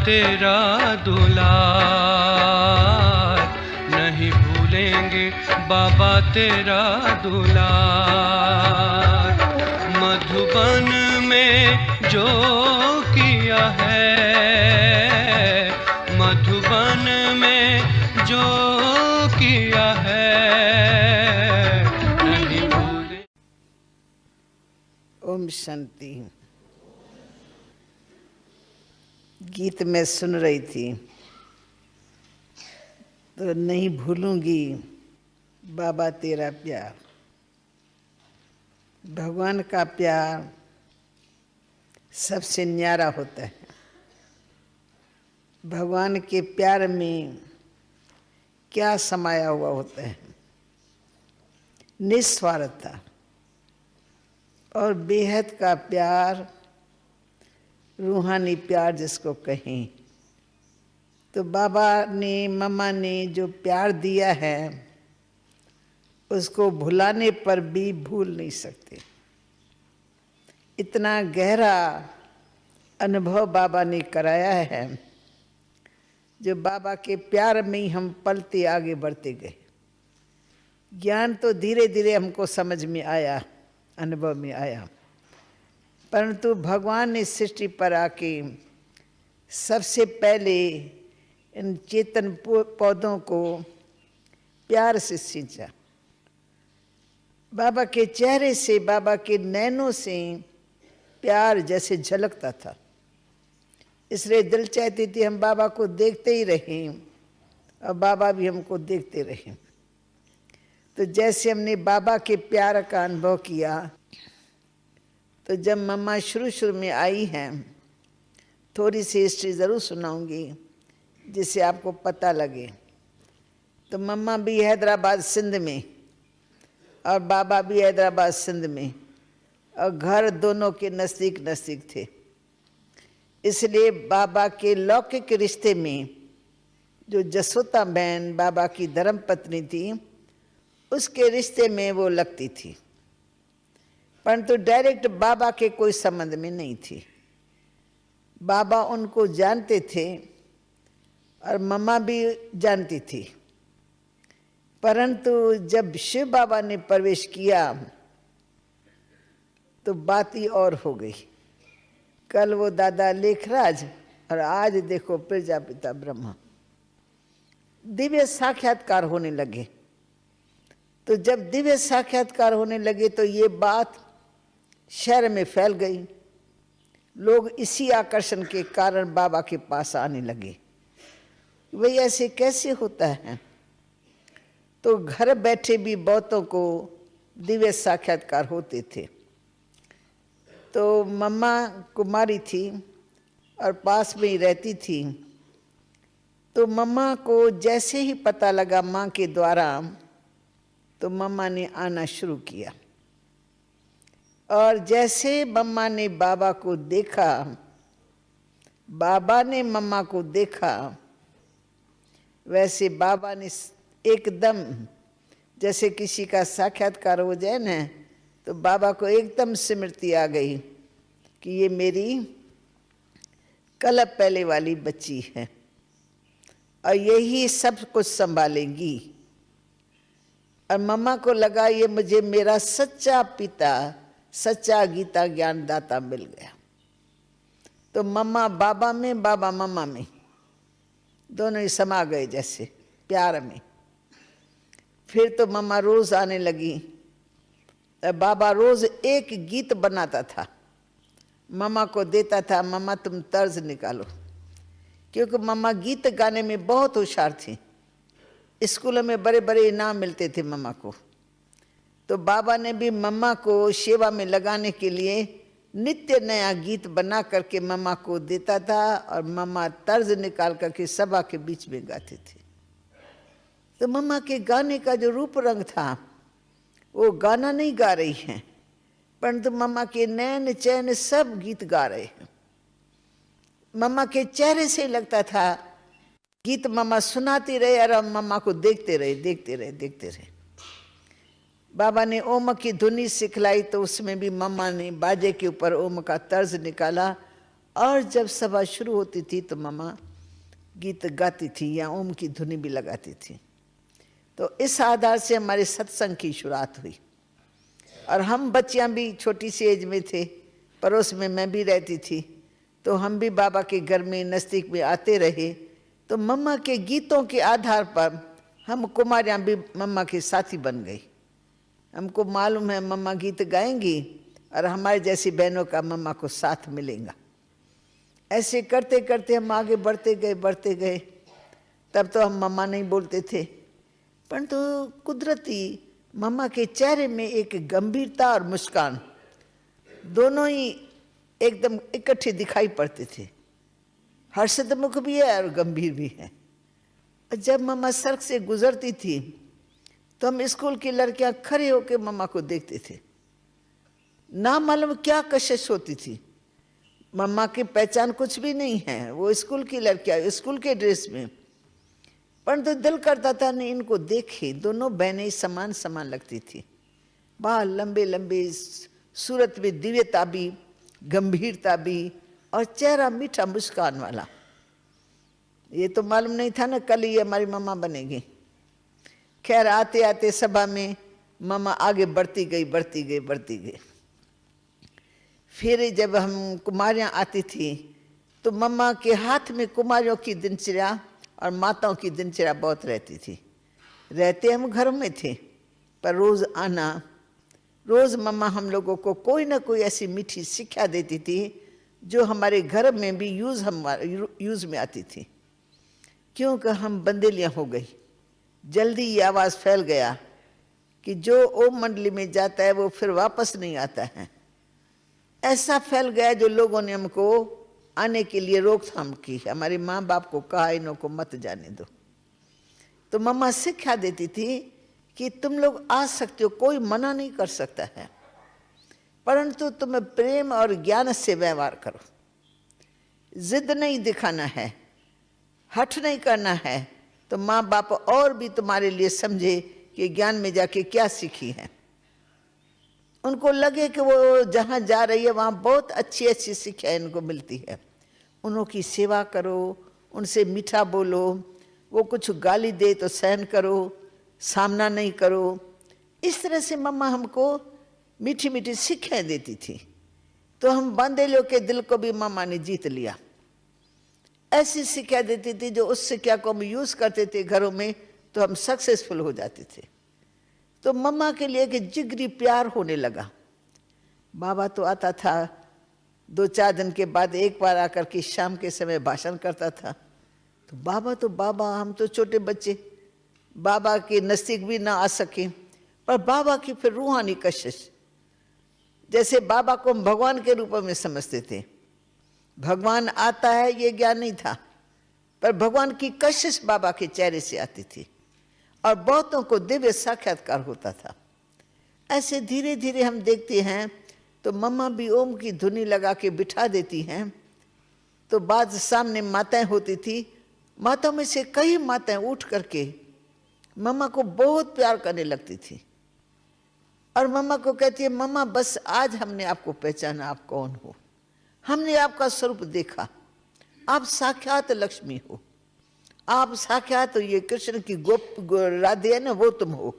तेरा दुलार, नहीं भूलेंगे बाबा तेरा दुलार। मधुबन में जो किया है, मधुबन में जो किया है, नहीं भूले। ओम शांति। गीत मैं सुन रही थी तो नहीं भूलूंगी बाबा तेरा प्यार। भगवान का प्यार सबसे न्यारा होता है। भगवान के प्यार में क्या समाया हुआ होता है? निस्वार्थता और बेहद का प्यार, रूहानी प्यार जिसको कहें। तो बाबा ने, मम्मा ने जो प्यार दिया है उसको भुलाने पर भी भूल नहीं सकते। इतना गहरा अनुभव बाबा ने कराया है, जो बाबा के प्यार में ही हम पलते आगे बढ़ते गए। ज्ञान तो धीरे धीरे हमको समझ में आया, अनुभव में आया, परंतु भगवान ने सृष्टि पर आके सबसे पहले इन चेतन पौधों को प्यार से सींचा। बाबा के चेहरे से, बाबा के नैनों से प्यार जैसे झलकता था। इसलिए दिल चाहती थी हम बाबा को देखते ही रहें और बाबा भी हमको देखते रहें। तो जैसे हमने बाबा के प्यार का अनुभव किया, तो जब मम्मा शुरू में आई हैं, थोड़ी सी हिस्ट्री ज़रूर सुनाऊंगी जिससे आपको पता लगे। तो मम्मा भी हैदराबाद सिंध में और बाबा भी हैदराबाद सिंध में, और घर दोनों के नज़दीक नज़दीक थे। इसलिए बाबा के लौकिक रिश्ते में जो जसोता बहन बाबा की धर्म पत्नी थी, उसके रिश्ते में वो लगती थी, परंतु डायरेक्ट बाबा के कोई संबंध में नहीं थी। बाबा उनको जानते थे और मम्मा भी जानती थी, परंतु जब शिव बाबा ने प्रवेश किया तो बात ही और हो गई। कल वो दादा लेखराज और आज देखो प्रजापिता ब्रह्मा, दिव्य साक्षात्कार होने लगे। तो जब दिव्य साक्षात्कार होने लगे तो ये बात शहर में फैल गई। लोग इसी आकर्षण के कारण बाबा के पास आने लगे। वही ऐसे कैसे होता है? तो घर बैठे भी बहुतों को दिव्य साक्षात्कार होते थे। तो मम्मा कुमारी थी और पास में ही रहती थी। तो मम्मा को जैसे ही पता लगा माँ के द्वारा, तो मम्मा ने आना शुरू किया। और जैसे मम्मा ने बाबा को देखा, बाबा ने मम्मा को देखा, वैसे बाबा ने एकदम, जैसे किसी का साक्षात्कार हो जाए ना, तो बाबा को एकदम स्मृति आ गई कि ये मेरी कल पहले वाली बच्ची है और यही सब कुछ संभालेंगी। और मम्मा को लगा ये मुझे मेरा सच्चा पिता, सच्चा गीता ज्ञान दाता मिल गया। तो मम्मा बाबा में, बाबा मम्मा में, दोनों ही समा गए जैसे प्यार में। फिर तो मम्मा रोज आने लगी। बाबा रोज एक गीत बनाता था, मम्मा को देता था, मम्मा तुम तर्ज निकालो, क्योंकि मम्मा गीत गाने में बहुत होशियार थी। स्कूलों में बड़े बड़े इनाम मिलते थे मम्मा को। तो बाबा ने भी मम्मा को सेवा में लगाने के लिए नित्य नया गीत बना करके मम्मा को देता था, और मम्मा तर्ज निकाल करके सभा के बीच में गाते थे। तो मम्मा के गाने का जो रूप रंग था, वो गाना नहीं गा रही हैं, परंतु मम्मा के नैन चैन सब गीत गा रहे हैं। मम्मा के चेहरे से लगता था गीत मम्मा सुनाती रहे और हम मम्मा को देखते रहे, देखते रहे, देखते रहे। बाबा ने ओम की धुनी सिखलाई, तो उसमें भी मम्मा ने बाजे के ऊपर ओम का तर्ज निकाला और जब सभा शुरू होती थी तो मम्मा गीत गाती थी या ओम की धुनी भी लगाती थी। तो इस आधार से हमारे सत्संग की शुरुआत हुई। और हम बच्चियां भी छोटी सी एज में थे, पड़ोस में मैं भी रहती थी, तो हम भी बाबा के घर में नज़दीक में आते रहे। तो मम्मा के गीतों के आधार पर हम कुमारियाँ भी मम्मा के साथी बन गई। हमको मालूम है मम्मा गीत गाएंगी और हमारे जैसी बहनों का मम्मा को साथ मिलेगा। ऐसे करते करते हम आगे बढ़ते गए। तब तो हम मम्मा नहीं बोलते थे, परंतु कुदरती मम्मा के चेहरे में एक गंभीरता और मुस्कान दोनों ही एकदम इकट्ठे दिखाई पड़ते थे। हर्षित मुख भी है और गंभीर भी है। और जब मम्मा सड़क से गुजरती थी तो हम स्कूल की लड़कियां खड़े होकर मम्मा को देखते थे। ना मालूम क्या कशिश होती थी। मम्मा की पहचान कुछ भी नहीं है, वो स्कूल की लड़कियां स्कूल के ड्रेस में, परंतु दिल करता था नहीं इनको देखे। दोनों बहनें समान समान लगती थी। बाल लंबे लंबे, सूरत में दिव्यता भी, गंभीरता भी, और चेहरा मीठा मुस्कान वाला। ये तो मालूम नहीं था ना कल ये हमारी मम्मा बनेगी। खैर आते आते सभा में मम्मा आगे बढ़ती गई। फिर जब हम कुमारियाँ आती थी तो मम्मा के हाथ में कुमारियों की दिनचर्या और माताओं की दिनचर्या बहुत रहती थी। रहते हम घर में थे, पर रोज़ आना, रोज़ मम्मा हम लोगों को कोई ना कोई ऐसी मीठी शिक्षा देती थी जो हमारे घर में भी यूज़ में आती थी। क्योंकि हम बंदेलियाँ हो गई, जल्दी ये आवाज़ फैल गया कि जो ओम मंडली में जाता है वो फिर वापस नहीं आता है। ऐसा फैल गया जो लोगों ने हमको आने के लिए रोकथाम की। हमारे माँ बाप को कहा इन्हों को मत जाने दो। तो मम्मा शिक्षा देती थी कि तुम लोग आ सकते हो, कोई मना नहीं कर सकता है, परंतु तुम्हें प्रेम और ज्ञान से व्यवहार करो। जिद नहीं दिखाना है, हठ नहीं करना है, तो माँ बाप और भी तुम्हारे लिए समझे कि ज्ञान में जाके क्या सीखी है। उनको लगे कि वो जहाँ जा रही है वहाँ बहुत अच्छी अच्छी शिक्षा इनको मिलती है। उनकी सेवा करो, उनसे मीठा बोलो, वो कुछ गाली दे तो सहन करो, सामना नहीं करो। इस तरह से मम्मा हमको मीठी मीठी शिक्षाएं देती थी। तो हम बंदेलियों के दिल को भी मम्मा ने जीत लिया। ऐसी शिक्षा देती थी जो उस शिक्षा को हम यूज़ करते थे घरों में तो हम सक्सेसफुल हो जाते थे। तो मम्मा के लिए कि जिगरी प्यार होने लगा। बाबा तो आता था 2-4 दिन के बाद एक बार आकर के शाम के समय भाषण करता था। तो बाबा हम तो छोटे बच्चे, बाबा के नज़दीक भी ना आ सके, पर बाबा की फिर रूहानी कशिश, जैसे बाबा को हम भगवान के रूप में समझते थे। भगवान आता है ये ज्ञान नहीं था, पर भगवान की कशिश बाबा के चेहरे से आती थी और बहुतों को दिव्य साक्षात्कार होता था। ऐसे धीरे धीरे हम देखते हैं तो मम्मा भी ओम की धुनी लगा के बिठा देती हैं। तो बाद सामने माताएं होती थी, माताओं में से कई माताएं उठ करके मम्मा को बहुत प्यार करने लगती थी और मम्मा को कहती है, मम्मा बस आज हमने आपको पहचाना, आप कौन हो, हमने आपका स्वरूप देखा, आप साक्षात लक्ष्मी हो, आप साक्षात ये कृष्ण की राधे है ना, वो तुम हो।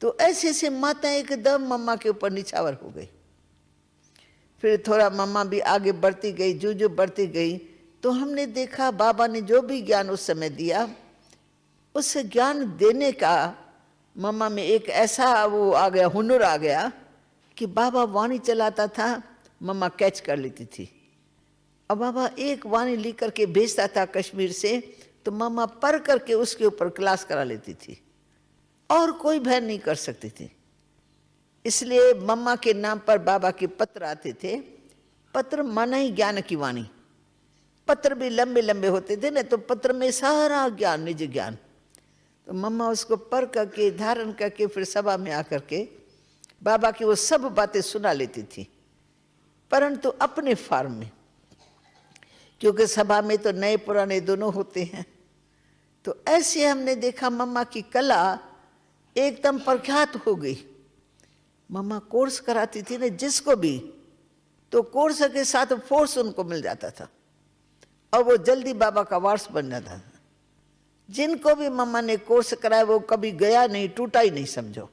तो ऐसे ऐसे माताएं एकदम मम्मा के ऊपर निछावर हो गई। फिर थोड़ा मम्मा भी आगे बढ़ती गई, जो बढ़ती गई तो हमने देखा बाबा ने जो भी ज्ञान उस समय दिया, उस ज्ञान देने का मम्मा में एक ऐसा वो आ गया, हुनर आ गया कि बाबा वाणी चलाता था, मम्मा कैच कर लेती थी। अब बाबा एक वाणी लिख करके भेजता था कश्मीर से, तो मम्मा पढ़ करके उसके ऊपर क्लास करा लेती थी और कोई बहन नहीं कर सकती थी। इसलिए मम्मा के नाम पर बाबा के पत्र आते थे। पत्र माना ही ज्ञान की वाणी। पत्र भी लंबे लंबे होते थे ना, तो पत्र में सारा ज्ञान, निज ज्ञान। तो मम्मा उसको पढ़ करके धारण करके फिर सभा में आकर के बाबा की वो सब बातें सुना लेती थी, परंतु अपने फॉर्म में, क्योंकि सभा में तो नए पुराने दोनों होते हैं। तो ऐसे हमने देखा मम्मा की कला एकदम प्रख्यात हो गई। मम्मा कोर्स कराती थी ना जिसको भी, तो कोर्स के साथ फोर्स उनको मिल जाता था और वो जल्दी बाबा का वारस बन जाता था। जिनको भी मम्मा ने कोर्स कराया वो कभी गया नहीं, टूटा ही नहीं समझो।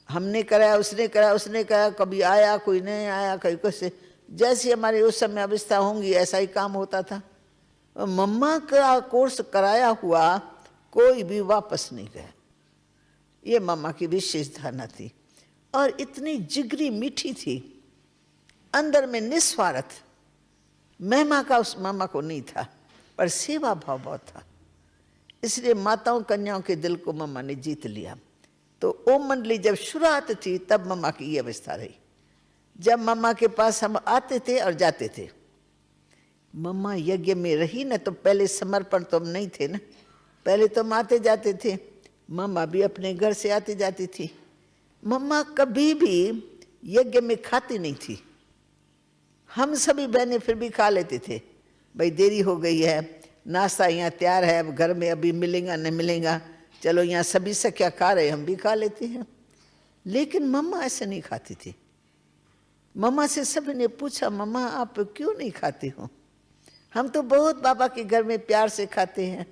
हमने कराया, उसने कराया, उसने कराया, कभी आया कोई नहीं आया, कहीं कैसे, जैसी हमारी उस समय अवस्था होंगी ऐसा ही काम होता था। मम्मा का कोर्स कराया हुआ कोई भी वापस नहीं गया। ये मम्मा की विशेष धारणा थी और इतनी जिगरी मीठी थी, अंदर में निस्वार्थ। महिमा का उस मम्मा को नहीं था पर सेवा भाव बहुत था, इसलिए माताओं कन्याओं के दिल को मम्मा ने जीत लिया। तो ओम मंडली जब शुरुआत थी तब मम्मा की ये अवस्था रही। जब मम्मा के पास हम आते थे और जाते थे, मम्मा यज्ञ में रही ना, तो पहले समर्पण तो हम नहीं थे ना, पहले तो हम आते जाते थे, मम्मा भी अपने घर से आती जाती थी। मम्मा कभी भी यज्ञ में खाती नहीं थी। हम सभी बहनें फिर भी खा लेते थे, भाई देरी हो गई है, नाश्ता यहाँ तैयार है, अब घर में अभी मिलेगा नहीं मिलेगा, चलो यहाँ सभी से क्या खा रहे, हम भी खा लेते हैं। लेकिन मम्मा ऐसे नहीं खाती थी। मम्मा से सभी ने पूछा, मम्मा आप क्यों नहीं खाती हो? हम तो बहुत बाबा के घर में प्यार से खाते हैं।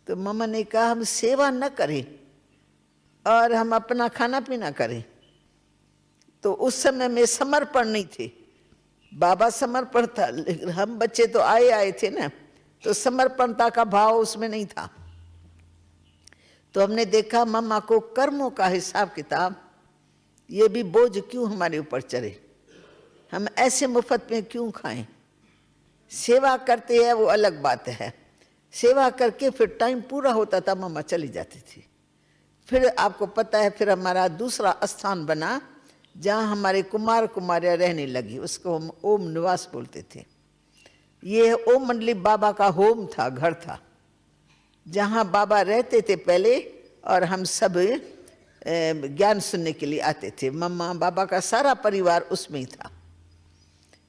तो मम्मा ने कहा, हम सेवा न करें और हम अपना खाना पीना करें। तो उस समय में समर्पण नहीं थे, बाबा समर्पण था, लेकिन हम बच्चे तो आए थे ना, तो समर्पणता का भाव उसमें नहीं था। तो हमने देखा मम्मा को कर्मों का हिसाब किताब, ये भी बोझ क्यों हमारे ऊपर चढ़े, हम ऐसे मुफ्त में क्यों खाएं। सेवा करते हैं वो अलग बात है, सेवा करके फिर टाइम पूरा होता था मम्मा चली जाती थी। फिर आपको पता है फिर हमारा दूसरा स्थान बना जहाँ हमारे कुमार कुमारियाँ रहने लगी, उसको हम ओम निवास बोलते थे। ये ओम मंडली बाबा का होम था, घर था, जहाँ बाबा रहते थे पहले और हम सब ज्ञान सुनने के लिए आते थे। मम्मा बाबा का सारा परिवार उसमें ही था।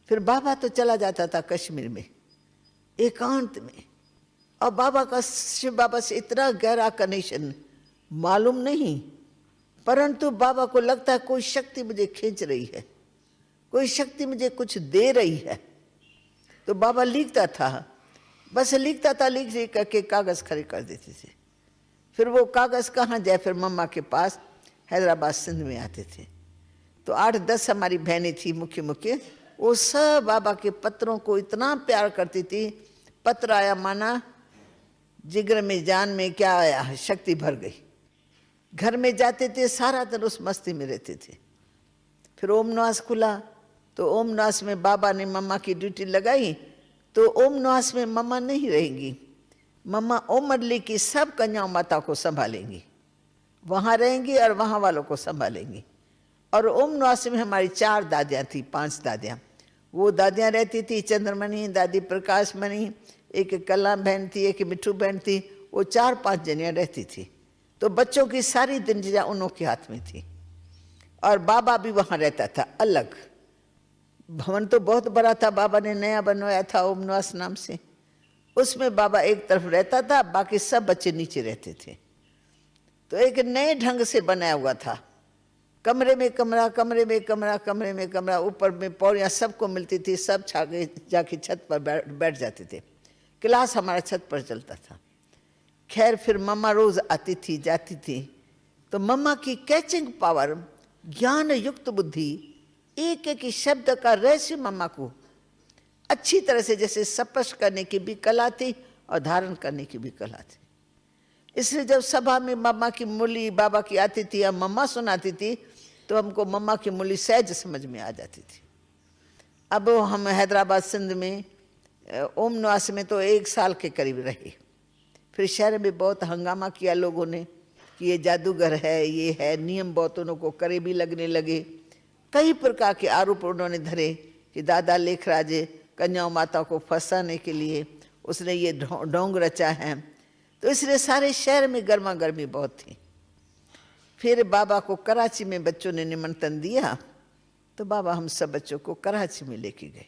फिर बाबा तो चला जाता था कश्मीर में एकांत में, और बाबा का शिव बाबा से इतना गहरा कनेक्शन मालूम नहीं, परंतु बाबा को लगता है कोई शक्ति मुझे खींच रही है, कोई शक्ति मुझे कुछ दे रही है। तो बाबा लिखता था, बस लिखता था, लिख करके कागज खड़े कर देते थे। फिर वो कागज कहाँ जाए, फिर मम्मा के पास हैदराबाद सिंध में आते थे। तो 8-10 हमारी बहनें थी मुख्य मुख्य, वो सब बाबा के पत्रों को इतना प्यार करती थी। पत्र आया माना जिगर में जान में क्या आया, शक्ति भर गई। घर में जाते थे, सारा दिन उस मस्ती में रहते थे। फिर ओम निवास खुला तो ओम निवास में बाबा ने मम्मा की ड्यूटी लगाई। तो ओम निवास में मम्मा नहीं रहेंगी, मम्मा ओम मंडली की सब कन्याओं माता को संभालेंगी, वहाँ रहेंगी और वहाँ वालों को संभालेंगी। और ओम निवास में हमारी 4 दादियाँ थी, 5 दादियाँ। वो दादियाँ रहती थी, चंद्रमणि, दादी प्रकाश मणि, एक कला बहन थी, एक मिठू बहन थी, वो 4-5 जनियाँ रहती थी। तो बच्चों की सारी दिनचर्या उन्हों के हाथ में थी। और बाबा भी वहाँ रहता था अलग। भवन तो बहुत बड़ा था, बाबा ने नया बनवाया था ओम निवास नाम से। उसमें बाबा एक तरफ रहता था, बाकी सब बच्चे नीचे रहते थे। तो एक नए ढंग से बनाया हुआ था, कमरे में कमरा, कमरे में कमरा, कमरे में कमरा, ऊपर में पौड़ियाँ सबको मिलती थी, सब छागे जाके छत पर बैठ जाते थे। क्लास हमारा छत पर चलता था। खैर फिर मम्मा रोज आती थी जाती थी। तो मम्मा की कैचिंग पावर, ज्ञान युक्त बुद्धि, एक एक शब्द का रहस्य मम्मा को अच्छी तरह से जैसे स्पष्ट करने की भी कला थी और धारण करने की भी कला थी। इसलिए जब सभा में मम्मा की मुरली बाबा की आती थी या मम्मा सुनाती थी तो हमको मम्मा की मुरली सहज समझ में आ जाती थी। अब हम हैदराबाद सिंध में ओम निवास में तो 1 साल के करीब रहे। फिर शहर में बहुत हंगामा किया लोगों ने कि ये जादूगर है, ये है, नियम बहुत उन्हों को करे भी लगने लगे। कई प्रकार के आरोप उन्होंने धरे कि दादा लेखराज कन्याओं माता को फंसाने के लिए उसने ये ढोंग रचा है। तो इसलिए सारे शहर में गर्मा गर्मी बहुत थी। फिर बाबा को कराची में बच्चों ने निमंत्रण दिया तो बाबा हम सब बच्चों को कराची में लेके गए।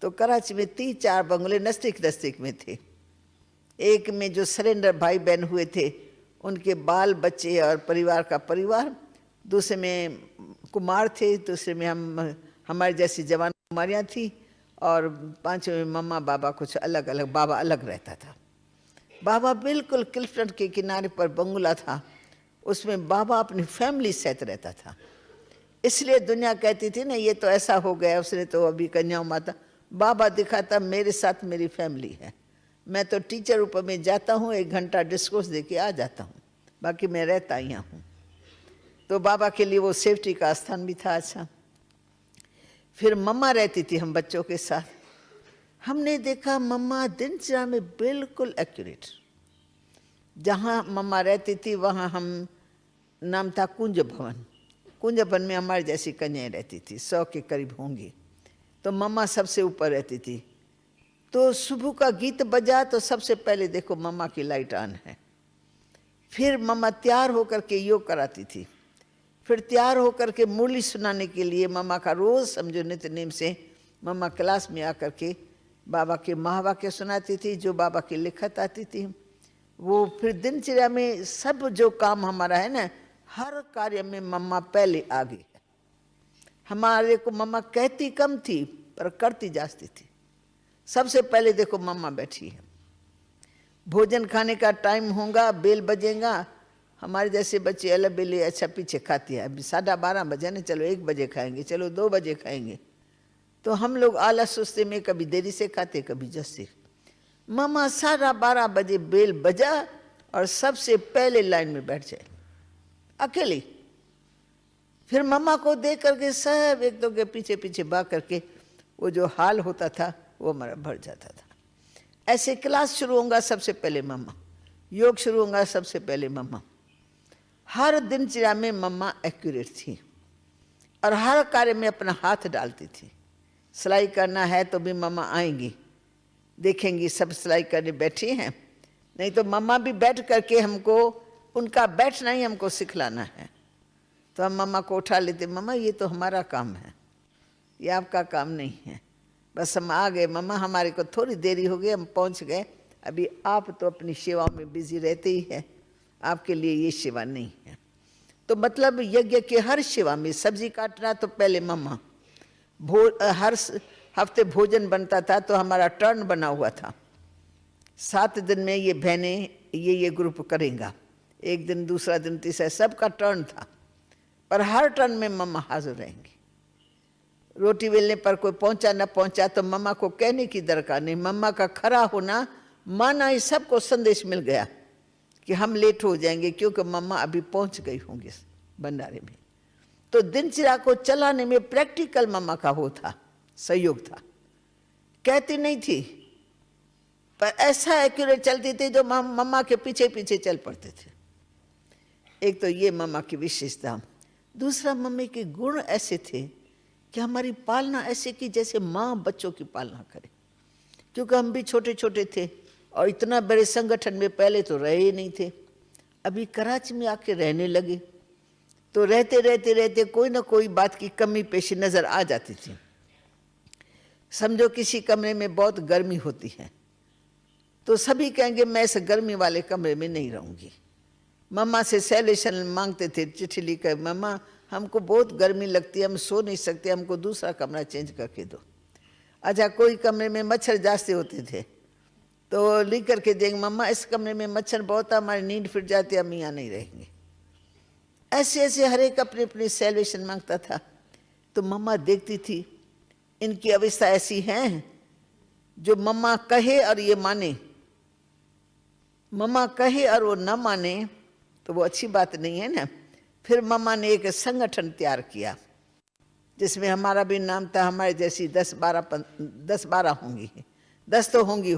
तो कराची में 3-4 बंगले नज़दीक में थे। एक में जो सरेंडर भाई बहन हुए थे उनके बाल बच्चे और परिवार का परिवार, दूसरे में कुमार थे, दूसरे में हमारी जैसी जवान कुमारियाँ थी, और पांचों में मम्मा बाबा कुछ अलग अलग, बाबा अलग रहता था। बाबा बिल्कुल क्लिफ्टन के किनारे पर बंगला था, उसमें बाबा अपनी फैमिली सहित रहता था। इसलिए दुनिया कहती थी ना ये तो ऐसा हो गया, उसने तो अभी कन्या माता। बाबा दिखाता मेरे साथ मेरी फैमिली है। मैं तो टीचर रूप में जाता हूँ, 1 घंटा डिस्कोर्स दे के आ जाता हूँ, बाकी मैं रहता यहाँ हूँ। तो बाबा के लिए वो सेफ्टी का स्थान भी था। अच्छा, फिर मम्मा रहती थी हम बच्चों के साथ। हमने देखा मम्मा दिनचर्या में बिल्कुल एक्यूरेट। जहाँ मम्मा रहती थी वहाँ हम, नाम था कुंज भवन। कुंज भवन में हमारे जैसी कन्याएं रहती थी, 100 के करीब होंगी। तो मम्मा सबसे ऊपर रहती थी। तो सुबह का गीत बजा तो सबसे पहले देखो मम्मा की लाइट ऑन है। फिर मम्मा तैयार होकर के योग कराती थी। फिर तैयार होकर के मुरली सुनाने के लिए मम्मा का रोज समझो नित्य नेम से मम्मा क्लास में आकर के बाबा के महावाक्य सुनाती थी, जो बाबा की लिखत आती थी वो। फिर दिनचर्या में सब जो काम हमारा है ना, हर कार्य में मम्मा पहले आगे है। हमारे को मम्मा कहती कम थी पर करती जाती थी। सबसे पहले देखो मम्मा बैठी है। भोजन खाने का टाइम होगा, बेल बजेगा, हमारे जैसे बच्चे अलग बेले अच्छा पीछे खाती है। अभी 12:30 बजे ना, चलो 1 बजे खाएंगे, चलो 2 बजे खाएंगे। तो हम लोग आलस सुस्ते में कभी देरी से खाते, कभी जल्दी। मम्मा 12:30 बजे बेल बजा और सबसे पहले लाइन में बैठ जाए अकेली। फिर मम्मा को देख करके सब एक दो के पीछे पीछे भाग करके वो जो हाल होता था वो हमारा भर जाता था। ऐसे क्लास शुरू होगा सबसे पहले मम्मा, योग शुरू होगा सबसे पहले मम्मा। हर दिनचर्या में मम्मा एक्यूरेट थी और हर कार्य में अपना हाथ डालती थी। सिलाई करना है तो भी मम्मा आएंगी, देखेंगी सब सिलाई करने बैठी हैं, नहीं तो मम्मा भी बैठ करके हमको, उनका बैठना ही हमको सिखलाना है। तो हम मम्मा को उठा लेते, मम्मा ये तो हमारा काम है, ये आपका काम नहीं है। बस हम आ गए मम्मा, हमारे को थोड़ी देरी हो गई, हम पहुंच गए। अभी आप तो अपनी सेवाओं में बिजी रहते ही हैं, आपके लिए ये सेवा नहीं है। तो मतलब यज्ञ के हर सेवा में सब्जी काटना तो पहले मम्मा, हर हफ्ते भोजन बनता था तो हमारा टर्न बना हुआ था। 7 दिन में ये बहनें ये ग्रुप करेंगे, एक दिन दूसरा दिन तीसरा, सबका टर्न था। पर हर टर्न में मम्मा हाजिर रहेंगी। रोटी बेलने पर कोई पहुंचा न पहुंचा तो मम्मा को कहने की दरकार नहीं। मम्मा का खड़ा होना माना ही सबको संदेश मिल गया कि हम लेट हो जाएंगे, क्योंकि मम्मा अभी पहुंच गई होंगी भंडारे में। तो दिनचर्या को चलाने में प्रैक्टिकल मम्मा का वो था, सहयोग था। कहती नहीं थी पर ऐसा एक्यूरेट चलती थी जो मम्मा के पीछे पीछे चल पड़ते थे। एक तो ये मम्मा की विशेषता। दूसरा, मम्मी के गुण ऐसे थे कि हमारी पालना ऐसे की जैसे माँ बच्चों की पालना करे। क्योंकि हम भी छोटे छोटे थे और इतना बड़े संगठन में पहले तो रहे ही नहीं थे। अभी कराची में आके रहने लगे तो रहते रहते रहते कोई ना कोई बात की कमी पेशी नजर आ जाती थी। समझो किसी कमरे में बहुत गर्मी होती है तो सभी कहेंगे मैं इस गर्मी वाले कमरे में नहीं रहूंगी। मम्मा से सैल्यूशन मांगते थे, चिट्ठी लिखकर, मम्मा हमको बहुत गर्मी लगती है, हम सो नहीं सकते, हमको दूसरा कमरा चेंज करके दो। अच्छा, कोई कमरे में मच्छर जाते होते थे तो लिख करके देंगे, मम्मा इस कमरे में मच्छर बहुत है, हमारी नींद फिट जाती है, हम यहाँ नहीं रहेंगे। ऐसे ऐसे हर एक अपनी अपनी सैल्यूशन मांगता था। तो मम्मा देखती थी इनकी अवस्था ऐसी है, जो मम्मा कहे और ये माने, मम्मा कहे और वो न माने तो वो अच्छी बात नहीं है ना। फिर मम्मा ने एक संगठन तैयार किया जिसमें हमारा भी नाम था। हमारे जैसी 10-12 होंगी, 10 तो होंगी।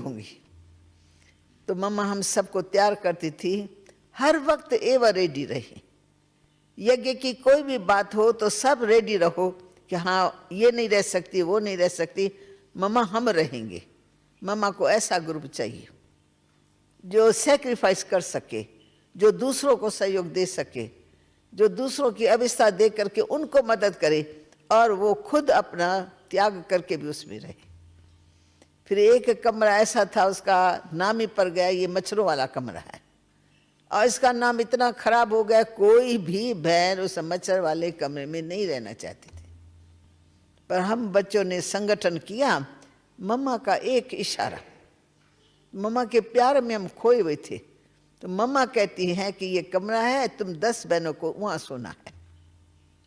तो मम्मा हम सबको तैयार करती थी, हर वक्त एवं रेडी रहे। यज्ञ की कोई भी बात हो तो सब रेडी रहो कि हाँ ये नहीं रह सकती, वो नहीं रह सकती, मम्मा हम रहेंगे। मम्मा को ऐसा ग्रुप चाहिए जो सेक्रीफाइस कर सके, जो दूसरों को सहयोग दे सके, जो दूसरों की अवस्था देख करके उनको मदद करे और वो खुद अपना त्याग करके भी उसमें रहे। फिर एक कमरा ऐसा था, उसका नाम ही पड़ गया, ये मच्छरों वाला कमरा है। और इसका नाम इतना खराब हो गया, कोई भी बहन उस मच्छर वाले कमरे में नहीं रहना चाहती थी। पर हम बच्चों ने संगठन किया, मम्मा का एक इशारा, मम्मा के प्यार में हम खोए हुए थे। तो मम्मा कहती हैं कि ये कमरा है, तुम 10 बहनों को वहाँ सोना है,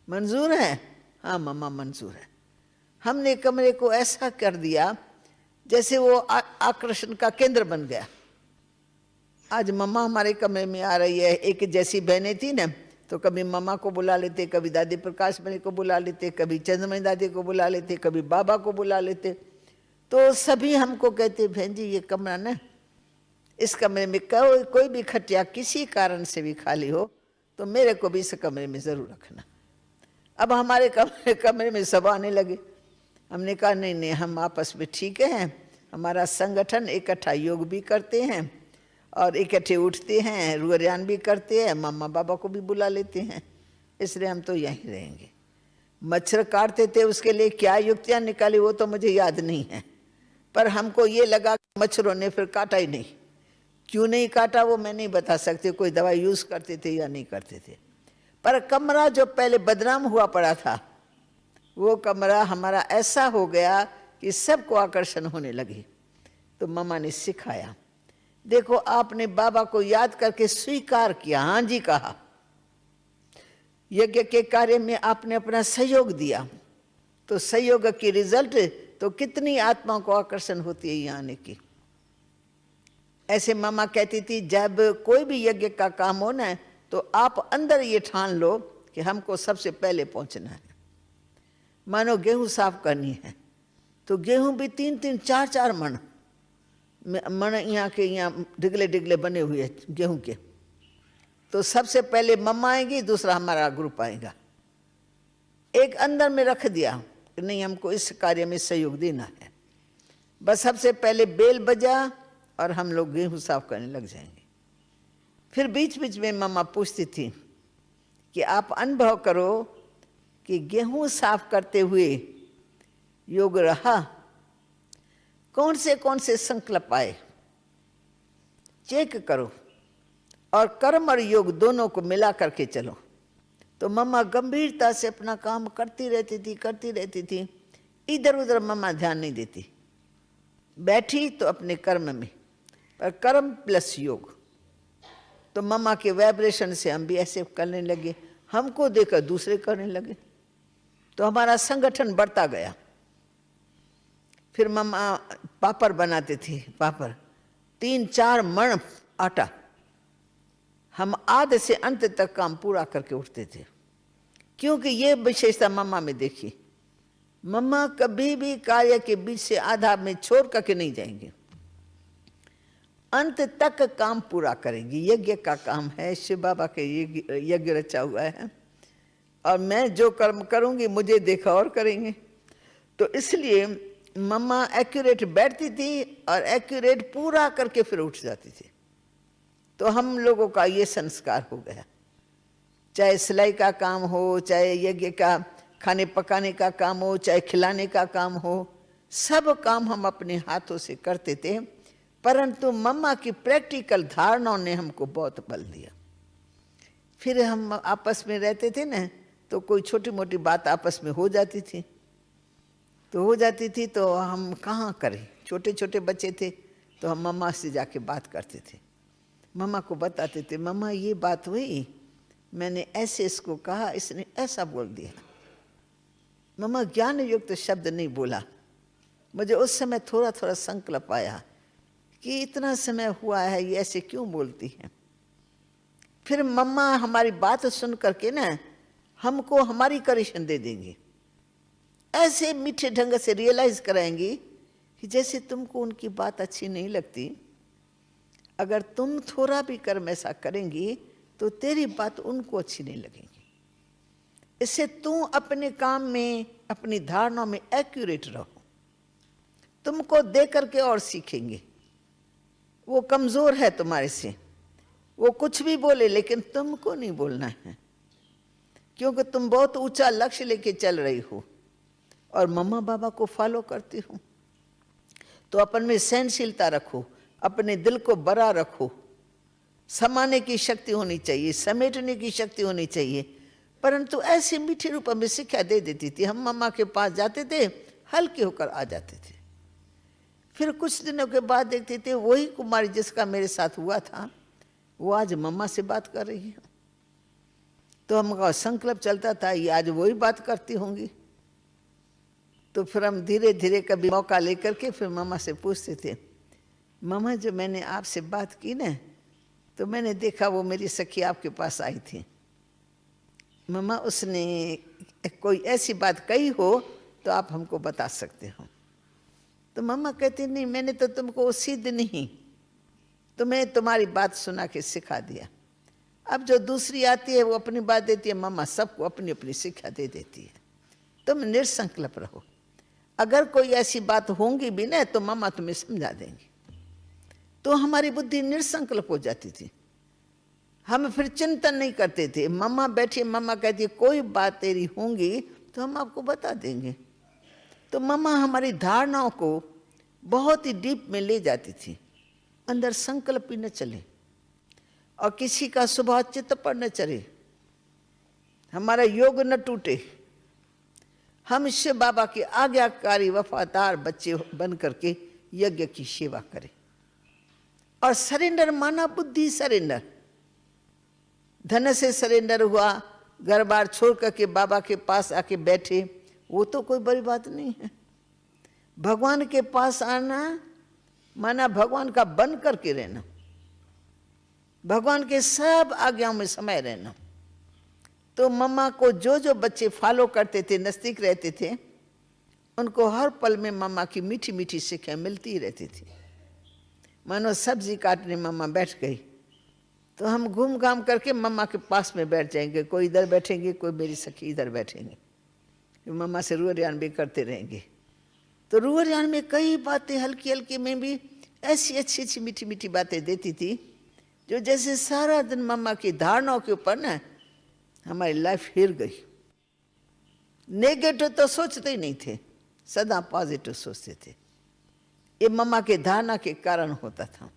मंजूर है? हाँ मम्मा मंजूर है। हमने कमरे को ऐसा कर दिया जैसे वो आकर्षण का केंद्र बन गया। आज मम्मा हमारे कमरे में आ रही है, एक जैसी बहनें थी ना, तो कभी मम्मा को बुला लेते, कभी दादी प्रकाश मणि को बुला लेते, कभी चंद्रमणि दादी को बुला लेते, कभी बाबा को बुला लेते। तो सभी हमको कहते, बहन जी ये कमरा ना, इस कमरे में कोई भी खटिया किसी कारण से भी खाली हो तो मेरे को भी इस कमरे में ज़रूर रखना। अब हमारे कमरे में सब आने लगे। हमने कहा नहीं नहीं, हम आपस में ठीक हैं, हमारा संगठन इकट्ठा योग भी करते हैं और इकट्ठे उठते हैं, रुआन भी करते हैं, मम्मा बाबा को भी बुला लेते हैं, इसलिए हम तो यहीं रहेंगे। मच्छर काटते थे, उसके लिए क्या युक्तियाँ निकाली वो तो मुझे याद नहीं है, पर हमको ये लगा मच्छरों ने फिर काटा ही नहीं। क्यों नहीं काटा वो मैं नहीं बता सकती, कोई दवाई यूज़ करते थे या नहीं करते थे। पर कमरा जो पहले बदनाम हुआ पड़ा था, वो कमरा हमारा ऐसा हो गया कि सबको आकर्षण होने लगी। तो मम्मा ने सिखाया, देखो आपने बाबा को याद करके स्वीकार किया, हाँ जी कहा, यज्ञ के कार्य में आपने अपना सहयोग दिया, तो सहयोग की रिजल्ट तो कितनी आत्माओं को आकर्षण होती है यहाँ आने की। ऐसे मम्मा कहती थी, जब कोई भी यज्ञ का काम हो ना, तो आप अंदर ये ठान लो कि हमको सबसे पहले पहुंचना है। मानो गेहूं साफ करनी है तो गेहूं भी 3-3, 4-4 मन यहाँ के यहाँ डिगले डिगले बने हुए गेहूं के। तो सबसे पहले मम्मा आएंगी, दूसरा हमारा ग्रुप आएगा। एक अंदर में रख दिया कि नहीं हमको इस कार्य में सहयोग देना है, बस सबसे पहले बेल बजा और हम लोग गेहूं साफ करने लग जाएंगे। फिर बीच बीच में मम्मा पूछती थी कि आप अनुभव करो कि गेहूं साफ करते हुए योग रहा, कौन से संकल्प आए, चेक करो और कर्म और योग दोनों को मिला करके चलो। तो मम्मा गंभीरता से अपना काम करती रहती थी, इधर उधर मम्मा ध्यान नहीं देती। बैठी तो अपने कर्म में, पर कर्म प्लस योग। तो मम्मा के वाइब्रेशन से हम भी ऐसे करने लगे, हमको देखकर दूसरे करने लगे, तो हमारा संगठन बढ़ता गया। फिर मम्मा पापड़ बनाते थे, पापड़ 3-4 मण आटा, हम आधे से अंत तक काम पूरा करके उठते थे, क्योंकि ये विशेषता मम्मा में देखी। मम्मा कभी भी कार्य के बीच से आधा में छोड़ करके नहीं जाएंगे, अंत तक काम पूरा करेंगी। यज्ञ का काम है, शिव बाबा के यज्ञ रचा हुआ है, और मैं जो कर्म करूंगी मुझे देखा और करेंगे। तो इसलिए मम्मा एक्यूरेट बैठती थी और एक्यूरेट पूरा करके फिर उठ जाती थी। तो हम लोगों का ये संस्कार हो गया, चाहे सिलाई का काम हो, चाहे यज्ञ का खाने पकाने का काम हो, चाहे खिलाने का काम हो, सब काम हम अपने हाथों से करते थे। परंतु मम्मा की प्रैक्टिकल धारणाओं ने हमको बहुत बल दिया। फिर हम आपस में रहते थे ना, तो कोई छोटी मोटी बात आपस में हो जाती थी, तो हम कहाँ करें, छोटे छोटे बच्चे थे, तो हम मम्मा से जाके बात करते थे, मम्मा को बताते थे, मम्मा ये बात हुई, मैंने ऐसे इसको कहा, इसने ऐसा बोल दिया। मम्मा ज्ञान युक्त शब्द नहीं बोला। मुझे उस समय थोड़ा थोड़ा संकल्प आया कि इतना समय हुआ है, ये ऐसे क्यों बोलती है। फिर मम्मा हमारी बात सुन करके ना हमको हमारी करेक्शन दे देंगी, ऐसे मीठे ढंग से रियलाइज कराएंगी कि जैसे तुमको उनकी बात अच्छी नहीं लगती, अगर तुम थोड़ा भी कर्म ऐसा करेंगी तो तेरी बात उनको अच्छी नहीं लगेगी। इससे तुम अपने काम में, अपनी धारणाओं में एक्यूरेट रहो, तुमको देख करके और सीखेंगे। वो कमजोर है तुम्हारे से, वो कुछ भी बोले लेकिन तुमको नहीं बोलना है, क्योंकि तुम बहुत ऊंचा लक्ष्य लेके चल रही हो और मम्मा बाबा को फॉलो करती हो। तो अपन में सहनशीलता रखो, अपने दिल को बड़ा रखो, समाने की शक्ति होनी चाहिए, समेटने की शक्ति होनी चाहिए। परंतु ऐसे मीठे रूप में शिक्षा दे देती थी। हम मम्मा के पास जाते थे, हल्के होकर आ जाते थे। फिर कुछ दिनों के बाद देखते थे वही कुमारी जिसका मेरे साथ हुआ था वो आज मम्मा से बात कर रही है। तो हमका संकल्प चलता था ये आज वही बात करती होंगी। तो फिर हम धीरे धीरे कभी मौका लेकर के फिर मम्मा से पूछते थे, मम्मा जो मैंने आपसे बात की ना, तो मैंने देखा वो मेरी सखी आपके पास आई थी, मम्मा उसने कोई ऐसी बात कही हो तो आप हमको बता सकते हो। तो मम्मा कहती नहीं, मैंने तो तुमको उसी दिन ही तुम्हें तुम्हारी बात सुना के सिखा दिया। अब जो दूसरी आती है वो अपनी बात देती है, मम्मा सबको अपनी अपनी शिक्षा दे देती है। तुम निसंकल्प रहो, अगर कोई ऐसी बात होंगी भी ना तो मम्मा तुम्हें समझा देंगी। तो हमारी बुद्धि निसंकल्प हो जाती थी, हम फिर चिंतन नहीं करते थे। मम्मा बैठी, मम्मा कहती कोई बात तेरी होंगी तो हम आपको बता देंगे। तो मम्मा हमारी धारणाओं को बहुत ही डीप में ले जाती थी, अंदर संकल्प ही न चले और किसी का स्वभाव चित्त पर न चढ़े, हमारा योग न टूटे। हम शिव बाबा के आज्ञाकारी वफादार बच्चे बन करके यज्ञ की सेवा करें और सरेंडर माना, बुद्धि सरेंडर, धन से सरेंडर हुआ, घर बार छोड़ करके बाबा के पास आके बैठे, वो तो कोई बड़ी बात नहीं है। भगवान के पास आना माना भगवान का बन करके रहना, भगवान के सब आज्ञाओं में समय रहना। तो मम्मा को जो जो बच्चे फॉलो करते थे, नजदीक रहते थे, उनको हर पल में मम्मा की मीठी मीठी शिक्षा मिलती ही रहती थी। मानो सब्जी काटने मम्मा बैठ गई तो हम घूम घाम करके मम्मा के पास में बैठ जाएंगे, कोई इधर बैठेंगे, कोई मेरी सखी इधर बैठेंगे, मम्मा से रूहरियान भी करते रहेंगे। तो रूहरियान में कई बातें हल्की हल्की में भी ऐसी अच्छी अच्छी मीठी मीठी बातें देती थी जो जैसे सारा दिन मम्मा की धारणाओं के ऊपर ना हमारी लाइफ हिर गई। नेगेटिव तो सोचते ही नहीं थे, सदा पॉजिटिव सोचते थे। ये मम्मा के धारणा के कारण होता था।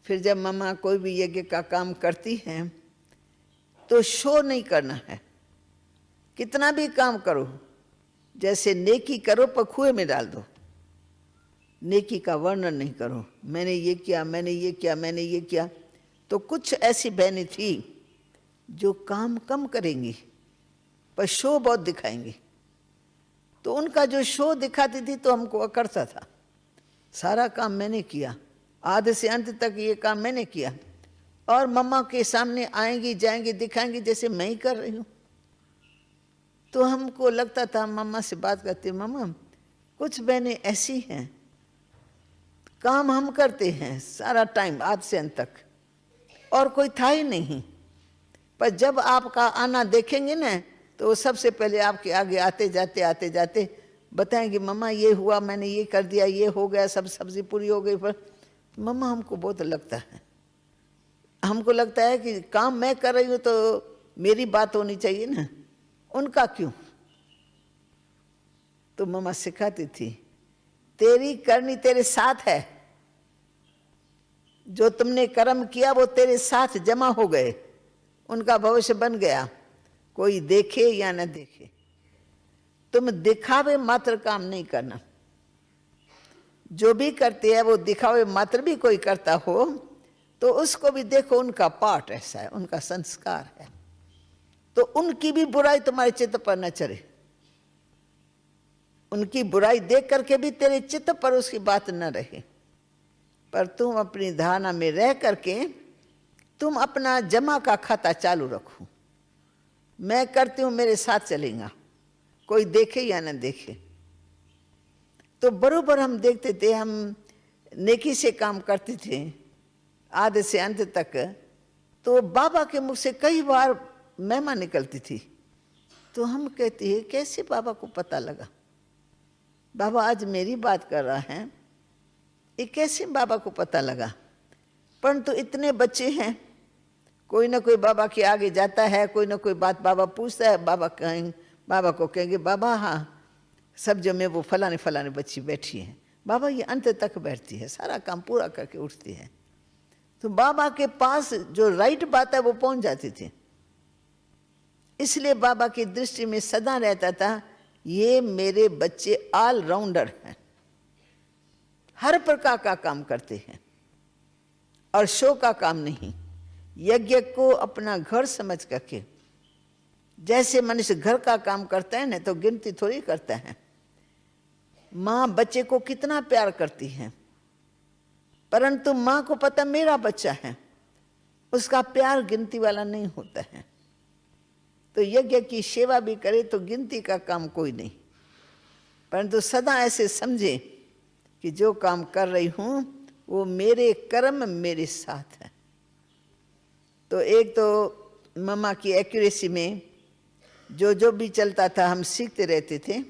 फिर जब मम्मा कोई भी यज्ञ का काम करती है तो शो नहीं करना है, कितना भी काम करो, जैसे नेकी करो पर कुएं में डाल दो, नेकी का वर्णन नहीं करो, मैंने ये किया, मैंने ये किया, मैंने ये किया। तो कुछ ऐसी बहनें थी जो काम कम करेंगी पर शो बहुत दिखाएंगी। तो उनका जो शो दिखाती थी तो हमको अकड़ता था, सारा काम मैंने किया, आधे से अंत तक ये काम मैंने किया, और मम्मा के सामने आएंगी जाएंगी दिखाएंगी जैसे मैं ही कर रही हूँ। तो हमको लगता था, मम्मा से बात करते, मम्मा कुछ बहनें ऐसी हैं, काम हम करते हैं सारा टाइम आध से अंत तक और कोई था ही नहीं, पर जब आपका आना देखेंगे ना तो वो सबसे पहले आपके आगे आते जाते बताएंगे, मम्मा ये हुआ, मैंने ये कर दिया, ये हो गया, सब सब्जी पूरी हो गई। पर मम्मा हमको बहुत लगता है, हमको लगता है कि काम मैं कर रही हूँ तो मेरी बात होनी चाहिए ना, उनका क्यों। तो मम्मा सिखाती थी, तेरी करनी तेरे साथ है, जो तुमने कर्म किया वो तेरे साथ जमा हो गए, उनका भविष्य बन गया, कोई देखे या न देखे। तुम दिखावे मात्र काम नहीं करना, जो भी करते हैं वो दिखावे मात्र भी कोई करता हो तो उसको भी देखो, उनका पार्ट ऐसा है, उनका संस्कार है, तो उनकी भी बुराई तुम्हारे चित्त पर न चढ़े, उनकी बुराई देख करके भी तेरे चित्त पर उसकी बात न रहे, पर तुम अपनी धारणा में रह करके तुम अपना जमा का खाता चालू रखो, मैं करती हूँ मेरे साथ चलेगा, कोई देखे या न देखे। तो बरोबर हम देखते थे, हम नेकी से काम करते थे आधे से अंत तक, तो बाबा के मुख से कई बार महिमा निकलती थी। तो हम कहते हैं कैसे बाबा को पता लगा, बाबा आज मेरी बात कर रहा है, ये कैसे बाबा को पता लगा। परंतु इतने बच्चे हैं, कोई ना कोई बाबा के आगे जाता है, कोई ना कोई बात बाबा पूछता है, बाबा को कहेंगे बाबा हाँ सब्जी में वो फलाने फलाने बच्ची बैठी है, बाबा ये अंत तक बैठती है, सारा काम पूरा करके उठती है। तो बाबा के पास जो राइट बात है वो पहुंच जाती थी। इसलिए बाबा की दृष्टि में सदा रहता था, ये मेरे बच्चे ऑलराउंडर हैं, हर प्रकार का काम करते हैं और शो का काम नहीं। यज्ञ को अपना घर समझ करके, जैसे मनुष्य घर का काम करता है ना, तो गिनती थोड़ी करता है। माँ बच्चे को कितना प्यार करती है, परंतु माँ को पता मेरा बच्चा है, उसका प्यार गिनती वाला नहीं होता है। तो यज्ञ की सेवा भी करे तो गिनती का काम कोई नहीं, परंतु सदा ऐसे समझे कि जो काम कर रही हूं वो मेरे कर्म मेरे साथ है। तो एक तो मम्मा की एक्यूरेसी में जो भी चलता था हम सीखते रहते थे।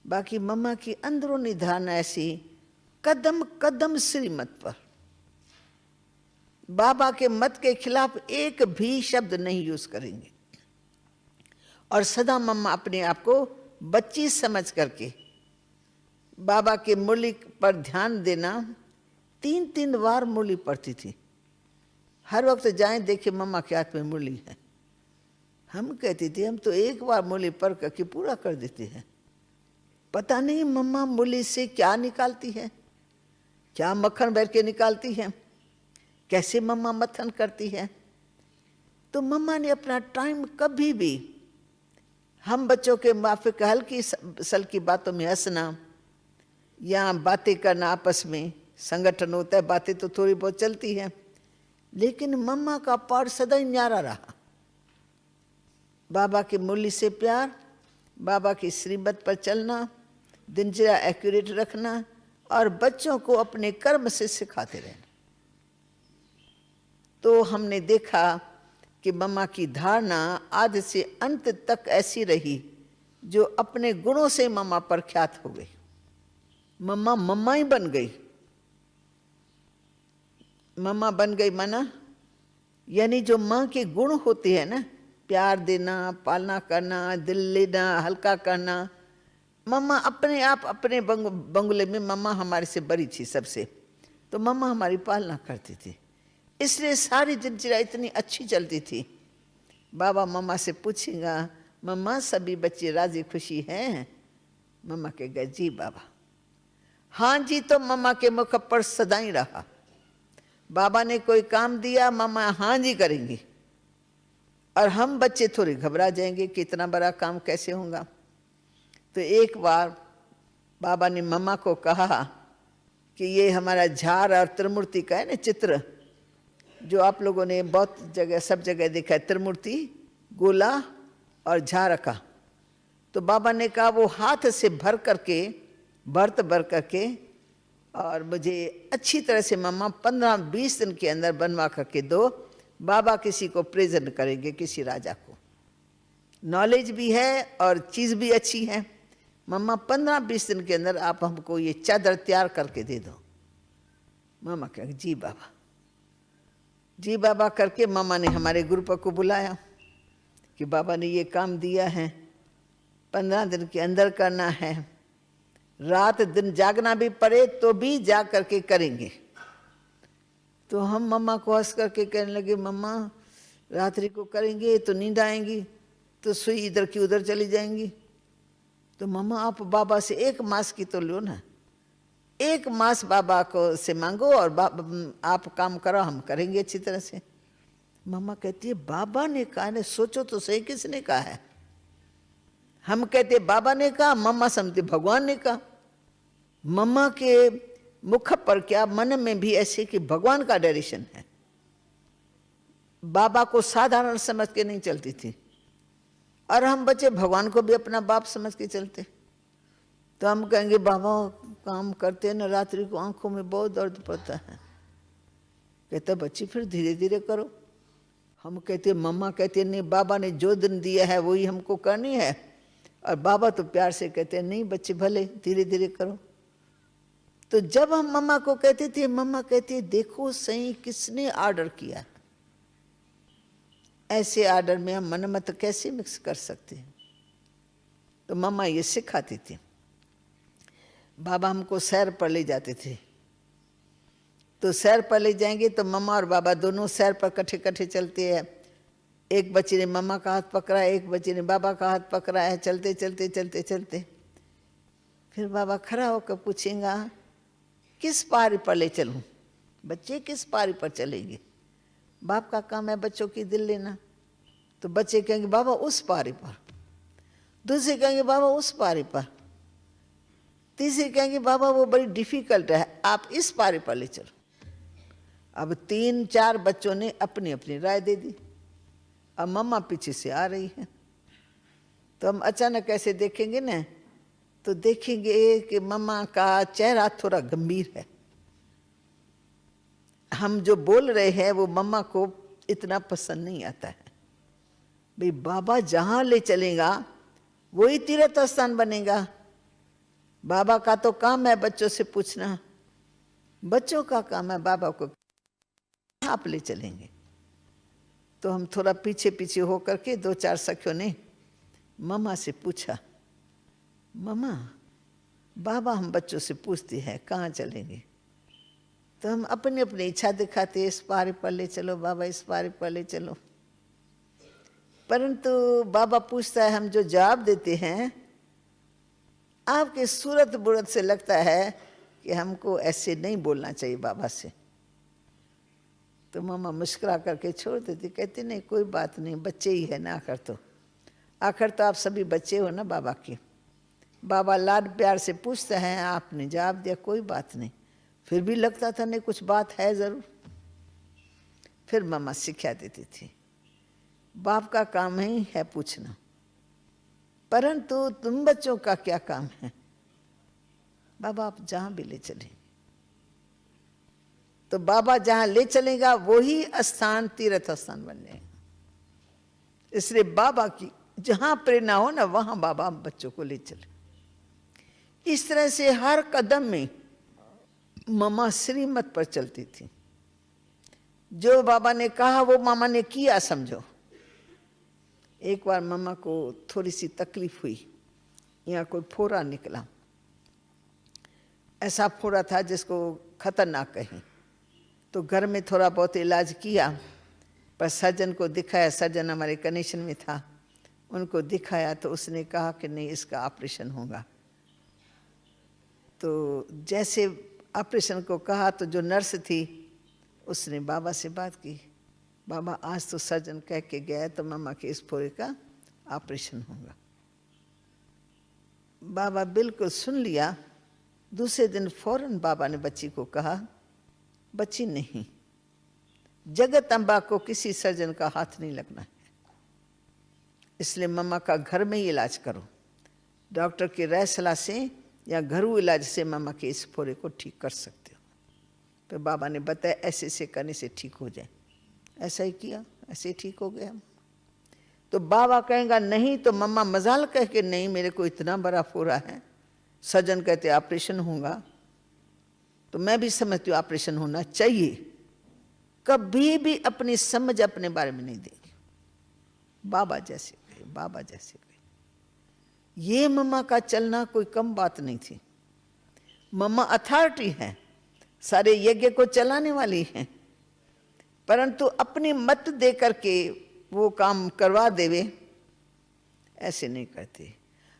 बाकी मम्मा की अंदरूनी धारणा ऐसी, कदम कदम श्रीमत पर, बाबा के मत के खिलाफ एक भी शब्द नहीं यूज करेंगे। और सदा मम्मा अपने आप को बच्ची समझ करके बाबा के मुरली पर ध्यान देना, 3-3 बार मुरली पढ़ती थी। हर वक्त जाएं देखे मम्मा के हाथ में मुरली है। हम कहते थे हम तो एक बार मुरली पढ़ करके पूरा कर देते हैं। पता नहीं मम्मा मुरली से क्या निकालती है, क्या मक्खन भर के निकालती है, कैसे मम्मा मथन करती है। तो मम्मा ने अपना टाइम कभी भी हम बच्चों के माफिक हल्की सल्की बातों में हंसना या बातें करना, आपस में संगठन होता है, बातें तो थोड़ी बहुत चलती हैं, लेकिन मम्मा का पाठ सदा ही न्यारा रहा। बाबा की मुरली से प्यार, बाबा की श्रीमत पर चलना, दिनचर्या एक्यूरेट रखना और बच्चों को अपने कर्म से सिखाते रहना। तो हमने देखा कि मम्मा की धारणा आदि से अंत तक ऐसी रही, जो अपने गुणों से मम्मा प्रख्यात हो गई। मम्मा मम्मा ही बन गई। मम्मा बन गई माना यानी जो माँ के गुण होते हैं ना, प्यार देना, पालना करना, दिल लेना, हल्का करना, मम्मा अपने आप अपने बंगले में मम्मा हमारे से बड़ी थी सबसे, तो मम्मा हमारी पालना करती थी। इसलिए सारी दिनचर्या इतनी अच्छी चलती थी। बाबा मम्मा से पूछेगा, मम्मा सभी बच्चे राजी खुशी हैं? मम्मा कहेगा जी बाबा। हाँ जी तो मम्मा के मुख पर सदा ही रहा। बाबा ने कोई काम दिया, मम्मा हाँ जी करेंगी, और हम बच्चे थोड़े घबरा जाएंगे कि इतना बड़ा काम कैसे होगा। तो एक बार बाबा ने मम्मा को कहा कि ये हमारा झार और त्रिमूर्ति का है ना चित्र, जो आप लोगों ने बहुत जगह सब जगह देखा है, त्रिमूर्ति, गोला और झार का। तो बाबा ने कहा वो हाथ से भर करके, भर करके, और मुझे अच्छी तरह से मम्मा 15-20 दिन के अंदर बनवा करके दो। बाबा किसी को प्रेजेंट करेंगे, किसी राजा को। नॉलेज भी है और चीज़ भी अच्छी है। मम्मा 15-20 दिन के अंदर आप हमको ये चादर तैयार करके दे दो। मम्मा कहे जी बाबा। जी बाबा करके मम्मा ने हमारे ग्रुप को बुलाया कि बाबा ने ये काम दिया है, 15 दिन के अंदर करना है, रात दिन जागना भी पड़े तो भी जाग करके करेंगे। तो हम मम्मा को हंस करके कहने लगे, मम्मा रात्रि को करेंगे तो नींद आएंगी, तो सुई इधर की उधर चली जाएंगी। तो मम्मा आप बाबा से 1 मास की तो लो ना, 1 मास बाबा को से मांगो और आप काम करो, हम करेंगे अच्छी तरह से। मम्मा कहती है बाबा ने कहा है, सोचो तो सही किसने कहा है। हम कहते बाबा ने कहा, मम्मा समझते भगवान ने कहा। मम्मा के मुख पर क्या मन में भी ऐसे कि भगवान का डायरेक्शन है। बाबा को साधारण समझ के नहीं चलती थी, और हम बच्चे भगवान को भी अपना बाप समझ के चलते। तो हम कहेंगे बाबा काम करते न रात्रि को आंखों में बहुत दर्द पड़ता है। कहते बच्ची फिर धीरे धीरे करो। हम कहते मम्मा कहते नहीं, बाबा ने जो दिन दिया है वही हमको करनी है, और बाबा तो प्यार से कहते नहीं बच्चे भले धीरे धीरे करो। तो जब हम मम्मा को कहते थे, मम्मा कहती देखो सही किसने ऑर्डर किया, ऐसे ऑर्डर में हम मनमत कैसे मिक्स कर सकते हैं। तो मम्मा ये सिखाती थी। बाबा हमको सैर पर ले जाते थे, तो सैर पर ले जाएंगे तो मम्मा और बाबा दोनों सैर पर कट्ठे कट्ठे चलते हैं। एक बच्चे ने मम्मा का हाथ पकड़ा है, एक बच्चे ने बाबा का हाथ पकड़ा है, चलते चलते चलते चलते। फिर बाबा खड़ा होकर पूछेगा किस पारी पर ले चलूं? बच्चे किस पारी पर चलेंगे? बाप का काम है बच्चों की दिल लेना। तो बच्चे कहेंगे बाबा उस पारी पर, दूसरे कहेंगे बाबा उस पारी पर, तीसरे कहेंगे बाबा वो बड़ी डिफिकल्ट है, आप इस पारी पर ले चलो। अब 3-4 बच्चों ने अपनी अपनी राय दे दी। अब मम्मा पीछे से आ रही है, तो हम अचानक ऐसे देखेंगे ना, तो देखेंगे कि मम्मा का चेहरा थोड़ा गंभीर है। हम जो बोल रहे हैं वो मम्मा को इतना पसंद नहीं आता है। भाई बाबा जहां ले चलेगा वही तीर्थ स्थान बनेगा। बाबा का तो काम है बच्चों से पूछना, बच्चों का काम है बाबा को आप ले चलेंगे। तो हम थोड़ा पीछे पीछे होकर के 2-4 सखियों ने मम्मा से पूछा, मम्मा बाबा हम बच्चों से पूछते हैं कहाँ चलेंगे? तो हम अपनी अपनी इच्छा दिखाते, इस पारी पर ले चलो बाबा, इस पारी पर ले चलो। परंतु बाबा पूछता है, हम जो जवाब देते हैं आपके सूरत बुरत से लगता है कि हमको ऐसे नहीं बोलना चाहिए बाबा से। तो मम्मा मुस्कुरा करके छोड़ देती, कहती नहीं कोई बात नहीं, बच्चे ही है ना, आखिर तो आप सभी बच्चे हो ना बाबा के। बाबा लाड प्यार से पूछते हैं, आपने जवाब दिया कोई बात नहीं, फिर भी लगता था नहीं कुछ बात है जरूर। फिर मम्मा शिक्षा देती थी, बाप का काम ही है पूछना, परंतु तुम बच्चों का क्या काम है? बाबा आप जहां भी ले चलें। तो बाबा जहां ले चलेगा वही स्थान तीर्थ स्थान बन जाएगा। इसलिए बाबा की जहां प्रेरणा हो ना वहां बाबा बच्चों को ले चले। इस तरह से हर कदम में मम्मा श्रीमत पर चलती थी। जो बाबा ने कहा वो मामा ने किया समझो। एक बार मम्मा को थोड़ी सी तकलीफ हुई, यहाँ कोई फोड़ा निकला, ऐसा फोड़ा था जिसको खतरनाक कहें। तो घर में थोड़ा बहुत इलाज किया, पर सर्जन को दिखाया, सर्जन हमारे कनेक्शन में था, उनको दिखाया तो उसने कहा कि नहीं इसका ऑपरेशन होगा। तो जैसे ऑपरेशन को कहा तो जो नर्स थी उसने बाबा से बात की, बाबा आज तो सर्जन कह के गया तो मम्मा के इस फोड़े का ऑपरेशन होगा। बाबा बिल्कुल सुन लिया। दूसरे दिन फौरन बाबा ने बच्ची को कहा, बच्ची नहीं, जगत अम्बा को किसी सर्जन का हाथ नहीं लगना है, इसलिए मम्मा का घर में ही इलाज करो। डॉक्टर की राय सलाह से या घरेलू इलाज से मम्मा के इस फोड़े को ठीक कर सकते हो। फिर बाबा ने बताया ऐसे से करने से ठीक हो जाए। ऐसा ही किया, ऐसे ठीक हो गया। तो बाबा कहेगा नहीं तो मम्मा मजाल कह के नहीं मेरे को इतना बड़ा फोड़ा है, सर्जन कहते ऑपरेशन होगा, तो मैं भी समझती हूँ ऑपरेशन होना चाहिए। कभी भी अपनी समझ अपने बारे में नहीं देंगे। बाबा जैसे कहे, बाबा जैसे कहे। ये मम्मा का चलना कोई कम बात नहीं थी। मम्मा अथॉरिटी है, सारे यज्ञ को चलाने वाली हैं, परंतु अपनी मत दे करके वो काम करवा देवे ऐसे नहीं करते।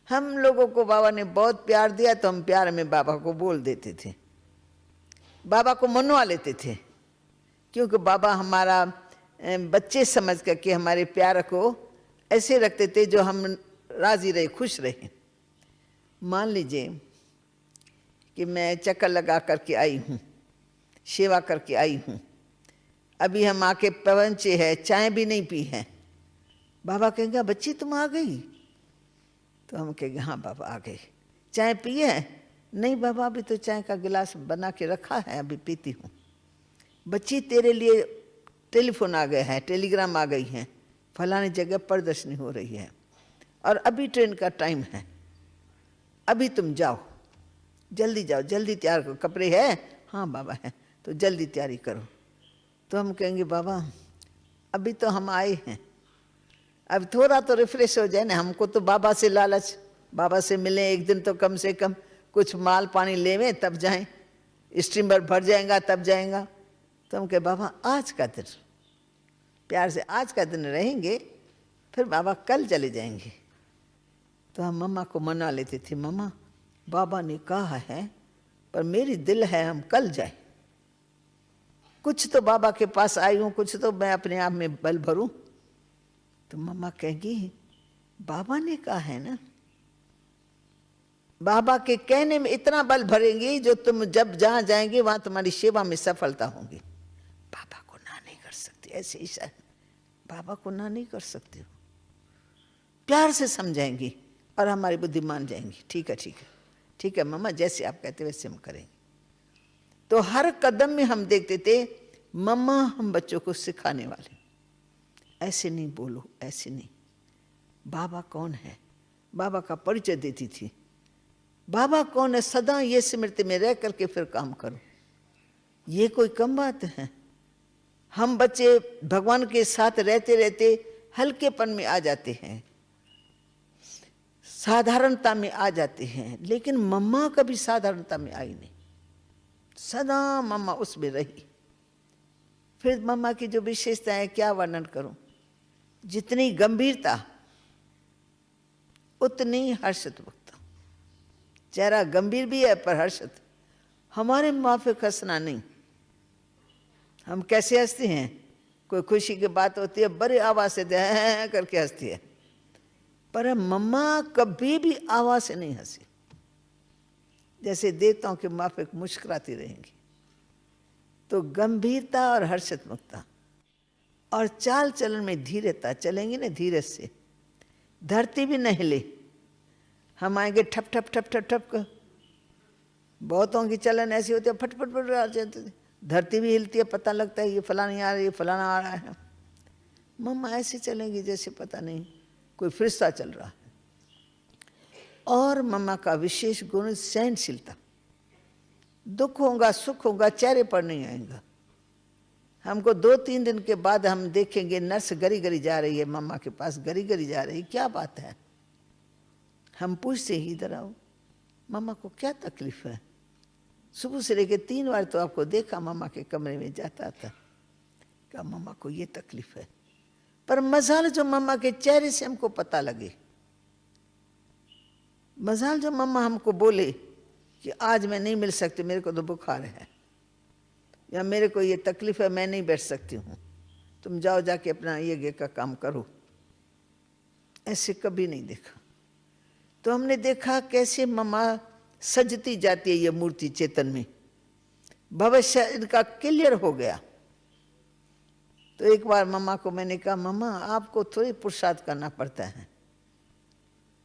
हम लोगों को बाबा ने बहुत प्यार दिया तो हम प्यार में बाबा को बोल देते थे, बाबा को मनवा लेते थे, क्योंकि बाबा हमारा बच्चे समझ करके हमारे प्यार को ऐसे रखते थे जो हम राजी रहे, खुश रहे। मान लीजिए कि मैं चक्कर लगा करके आई हूँ, सेवा करके आई हूँ, अभी हम आके पहुंचे हैं, चाय भी नहीं पी है, बाबा कहेंगे बच्ची तुम आ गई? तो हम कहेंगे हाँ बाबा आ गए। चाय पी है? नहीं बाबा अभी तो चाय का गिलास बना के रखा है, अभी पीती हूँ। बच्ची तेरे लिए टेलीफोन आ गया है, टेलीग्राम आ गई है, फलानी जगह प्रदर्शनी हो रही है और अभी ट्रेन का टाइम है, अभी तुम जाओ, जल्दी जाओ, जल्दी तैयार करो। कपड़े है? हाँ बाबा है, तो जल्दी तैयारी करो। तो हम कहेंगे बाबा अभी तो हम आए हैं, अब थोड़ा तो रिफ्रेश हो जाए ना, हमको तो बाबा से लालच, बाबा से मिले एक दिन तो कम से कम कुछ माल पानी लेवे तब जाएं, स्टीमर भर जाएगा तब जाएगा। तो हम कहे बाबा आज का दिन प्यार से आज का दिन रहेंगे, फिर बाबा कल चले जाएंगे। तो हम मम्मा को मना लेते थे, मम्मा बाबा ने कहा है पर मेरी दिल है हम कल जाएं। कुछ तो बाबा के पास आई हूँ, कुछ तो मैं अपने आप में बल भरूं। तो मम्मा कहेगी बाबा ने कहा है ना, बाबा के कहने में इतना बल भरेंगी जो तुम जब जहां जाएंगे वहां तुम्हारी सेवा में सफलता होगी। बाबा को ना नहीं कर सकती, ऐसे ही शायद बाबा को ना नहीं कर सकती हो। प्यार से समझाएंगी और हमारी बुद्धि मान जाएंगी, ठीक है ठीक है ठीक है मम्मा, जैसे आप कहते वैसे हम करेंगे। तो हर कदम में हम देखते थे मम्मा हम बच्चों को सिखाने वाले, ऐसे नहीं बोलो, ऐसे नहीं। बाबा कौन है, बाबा का परिचय देती थी। बाबा कौन है, सदा ये स्मृति में रह करके फिर काम करो। ये कोई कम बात है। हम बच्चे भगवान के साथ रहते रहते हल्केपन में आ जाते हैं, साधारणता में आ जाते हैं, लेकिन मम्मा कभी साधारणता में आई नहीं, सदा मम्मा उसमें रही। फिर मम्मा की जो विशेषता है क्या वर्णन करूं, जितनी गंभीरता उतनी हर्षित वक्ता। चेहरा गंभीर भी है पर हर्षित। हमारे माफिक हंसना नहीं। हम कैसे हंसते हैं, कोई खुशी की बात होती है बड़ी आवाज से करके हंसती है, पर मम्मा कभी भी आवाज से नहीं हंसी, जैसे देवताओं के माफिक मुस्कुराती रहेंगी। तो गंभीरता और हर्षित मुक्ता और चाल चलन में धीरता, चलेंगे ना धीरे से, धरती भी नहीं हिले। हम आएंगे ठप ठप ठप ठप ठप कर, बहुतों की चलन ऐसी होती है फट फट फट आ जाती है, धरती भी हिलती है, पता लगता है ये फलानी आ रही है, फलाना आ रहा है। मम्मा ऐसे चलेंगी जैसे पता नहीं कोई फरिश्ता चल रहा है। और मम्मा का विशेष गुण सहनशीलता। दुख होगा सुख होगा चेहरे पर नहीं आएगा। हमको 2-3 दिन के बाद हम देखेंगे नर्स गरी गरी जा रही है मम्मा के पास, गरी गरी जा रही, क्या बात है। हम पूछते ही इधर आओ, मम्मा को क्या तकलीफ है। सुबह से लेकर 3 बार तो आपको देखा मम्मा के कमरे में जाता था, क्या मम्मा को ये तकलीफ है। पर मजाल जो मम्मा के चेहरे से हमको पता लगे, मजाल जो मम्मा हमको बोले कि आज मैं नहीं मिल सकती, मेरे को तो बुखार है, या मेरे को ये तकलीफ है मैं नहीं बैठ सकती हूँ, तुम जाओ जाके अपना ये का काम करो। ऐसे कभी नहीं देखा। तो हमने देखा कैसे मम्मा सजती जाती है ये मूर्ति चेतन में, भविष्य इनका क्लियर हो गया। तो एक बार मम्मा को मैंने कहा मम्मा आपको थोड़ी पुरुषार्थ करना पड़ता है।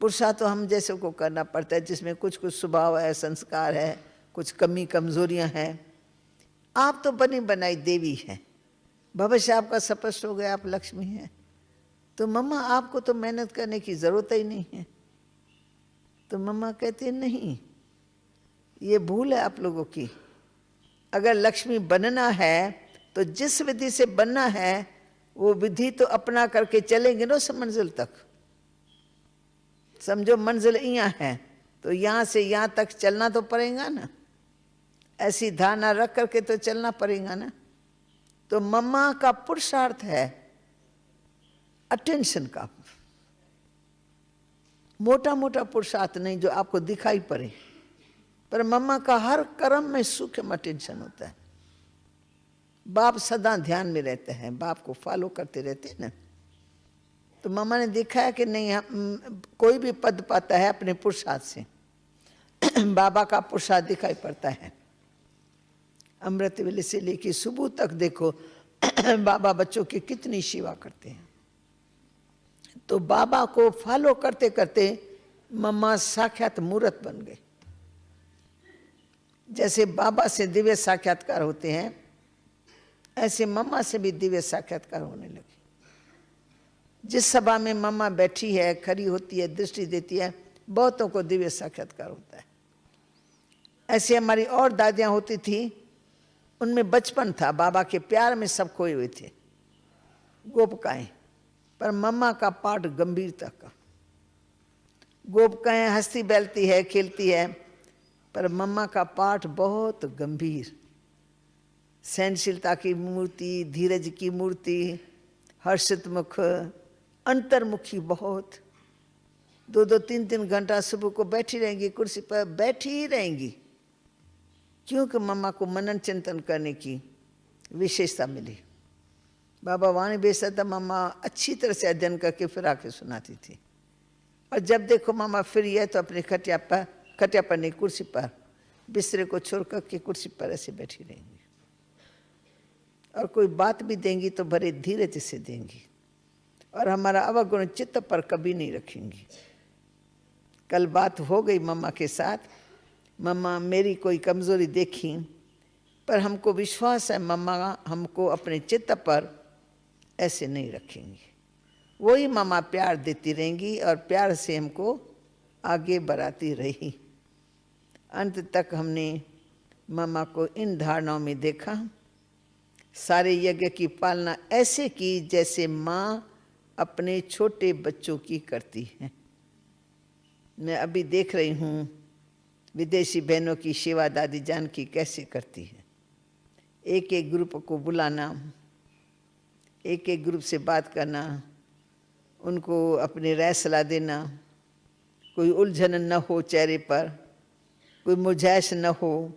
पुरुषार्थ तो हम जैसे को करना पड़ता है जिसमें कुछ कुछ स्वभाव है, संस्कार है, कुछ कमी कमजोरियां हैं। आप तो बनी बनाई देवी हैं, भविष्य आपका स्पष्ट हो गया, आप लक्ष्मी हैं। तो मम्मा आपको तो मेहनत करने की जरूरत ही नहीं है। तो मम्मा कहते नहीं, ये भूल है आप लोगों की। अगर लक्ष्मी बनना है तो जिस विधि से बनना है वो विधि तो अपना करके चलेंगे ना उस मंजिल तक। समझो मंजिल यहाँ है तो यहाँ से यहाँ तक चलना तो पड़ेगा ना, ऐसी धारणा रख करके तो चलना पड़ेगा ना। तो मम्मा का पुरुषार्थ है अटेंशन का, मोटा मोटा पुरुषार्थ नहीं जो आपको दिखाई पड़े, पर मम्मा का हर कर्म में सूक्ष्म अटेंशन होता है। बाप सदा ध्यान में रहते हैं, बाप को फॉलो करते रहते हैं ना। तो मम्मा ने देखा है कि नहीं हम कोई भी पद पाता है अपने पुरुषार्थ से। बाबा का पुरुषार्थ दिखाई पड़ता है। अमृत वेले से लेके सुबह तक देखो बाबा बच्चों की कितनी सेवा करते हैं। तो बाबा को फॉलो करते करते मम्मा साक्षात मूर्त बन गए। जैसे बाबा से दिव्य साक्षात्कार होते हैं ऐसे मम्मा से भी दिव्य साक्षात्कार होने लगे। जिस सभा में मम्मा बैठी है, खड़ी होती है, दृष्टि देती है, बहुतों को दिव्य साक्षात्कार होता है। ऐसे हमारी और दादियां होती थी, उनमें बचपन था, बाबा के प्यार में सब खोए हुए थे, गोपकाएं। पर मम्मा का पाठ गंभीरता का। गोपकाएं हंसती बैलती है, खेलती है, पर मम्मा का पाठ बहुत गंभीर। सहनशीलता की मूर्ति, धीरज की मूर्ति, हर्षित मुख, अंतर्मुखी बहुत। 2-2, 3-3 घंटा सुबह को बैठी रहेंगी, कुर्सी पर बैठी ही रहेंगी, क्योंकि मम्मा को मनन चिंतन करने की विशेषता मिली। बाबा वाणी बेचता था, मम्मा अच्छी तरह से अध्ययन करके फिर आके सुनाती थी। और जब देखो मम्मा फ्री है तो अपने खटिया पर नहीं, कुर्सी पर, बिस्तरे को छोड़ करके कुर्सी पर ऐसे बैठी रहेंगी। और कोई बात भी देंगी तो बड़े धीरज से देंगी, और हमारा अवगुण चित्त पर कभी नहीं रखेंगी। कल बात हो गई मम्मा के साथ, मम्मा मेरी कोई कमज़ोरी देखी, पर हमको विश्वास है मम्मा हमको अपने चित्त पर ऐसे नहीं रखेंगी। वही मम्मा प्यार देती रहेंगी और प्यार से हमको आगे बढ़ाती रही। अंत तक हमने मम्मा को इन धारणाओं में देखा। सारे यज्ञ की पालना ऐसे की जैसे माँ अपने छोटे बच्चों की करती है। मैं अभी देख रही हूँ विदेशी बहनों की सेवा दादी जान की कैसे करती है। एक एक ग्रुप को बुलाना, एक एक ग्रुप से बात करना, उनको अपनी राय सलाह देना, कोई उलझन न हो चेहरे पर, कोई मुरझाइश न हो।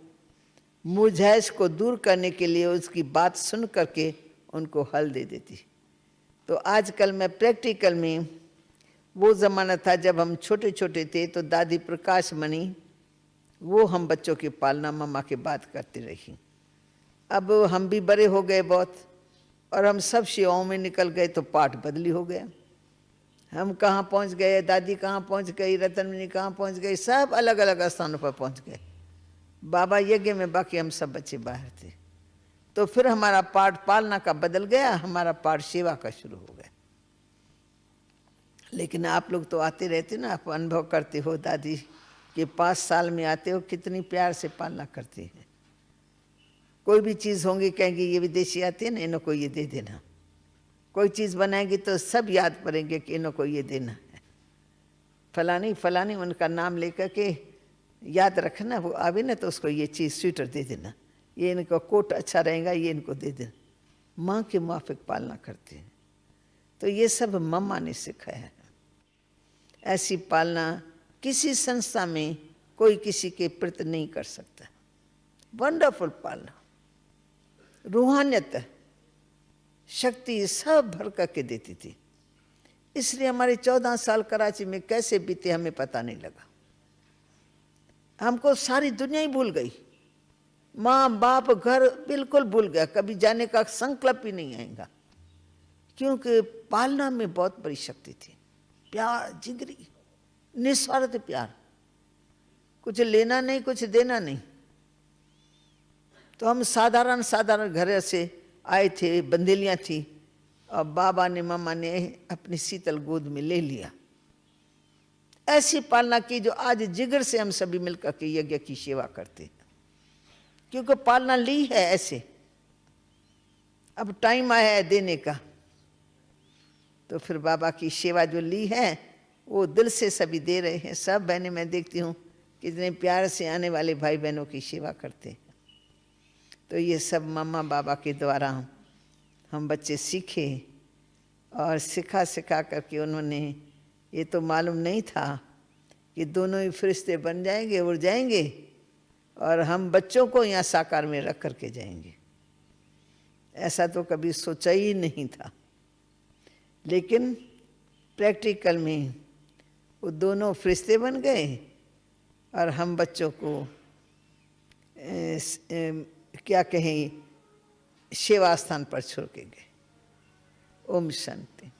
मुरझाइश को दूर करने के लिए उसकी बात सुन करके उनको हल दे देती। तो आजकल मैं प्रैक्टिकल में, वो ज़माना था जब हम छोटे छोटे थे तो दादी प्रकाश मणि वो हम बच्चों की पालना मम्मा की बात करती रही। अब हम भी बड़े हो गए बहुत, और हम सब सेवाओं में निकल गए तो पाठ बदली हो गया। हम कहाँ पहुँच गए, दादी कहाँ पहुँच गई, रतनमणि कहाँ पहुँच गई, सब अलग अलग स्थानों पर पहुँच गए। बाबा यज्ञ में, बाकी हम सब बच्चे बाहर थे। तो फिर हमारा पाठ पालना का बदल गया, हमारा पाठ सेवा का शुरू हो गया। लेकिन आप लोग तो आते रहते ना, आप अनुभव करते हो, दादी के 5 साल में आते हो, कितनी प्यार से पालना करती है। कोई भी चीज़ होंगी कहेंगे ये विदेशी आते हैं ना, इन्हों को ये दे देना। कोई चीज़ बनाएंगे तो सब याद पड़ेंगे कि इन्हों को ये देना है। फलानी फलानी उनका नाम लेकर के याद रखना, वो आवे ना तो उसको ये चीज़ स्वेटर दे देना, ये इनको कोट अच्छा रहेगा, ये इनको दे देना। माँ के मुआफिक पालना करते हैं। तो ये सब मम्मा ने सिखाया है। ऐसी पालना किसी संस्था में कोई किसी के प्रति नहीं कर सकता। वंडरफुल पालना, रूहानियत, शक्ति सब भर करके देती थी। इसलिए हमारे 14 साल कराची में कैसे बीते हमें पता नहीं लगा। हमको सारी दुनिया ही भूल गई, माँ बाप घर बिल्कुल भूल गया, कभी जाने का संकल्प ही नहीं आएगा। क्योंकि पालना में बहुत बड़ी शक्ति थी। प्यार, जिगरी, निस्वार्थ प्यार, कुछ लेना नहीं, कुछ देना नहीं। तो हम साधारण साधारण घर से आए थे, बंदेलियाँ थी, और बाबा ने मम्मा ने अपनी शीतल गोद में ले लिया। ऐसी पालना की जो आज जिगर से हम सभी मिलकर के यज्ञ की सेवा करते हैं। क्योंकि पालना ली है ऐसे, अब टाइम आया है देने का। तो फिर बाबा की सेवा जो ली है वो दिल से सभी दे रहे हैं। सब बहनें मैं देखती हूँ कितने प्यार से आने वाले भाई बहनों की सेवा करते हैं। तो ये सब मम्मा बाबा के द्वारा हम बच्चे सीखे, और सिखा सिखा करके उन्होंने, ये तो मालूम नहीं था कि दोनों ही फरिश्ते बन जाएंगे, उड़ जाएंगे, और हम बच्चों को यहाँ साकार में रख करके जाएंगे। ऐसा तो कभी सोचा ही नहीं था। लेकिन प्रैक्टिकल में वो दोनों फरिश्ते बन गए, और हम बच्चों को क्या कहें, सेवा स्थान पर छोड़ के गए। ओम शांति।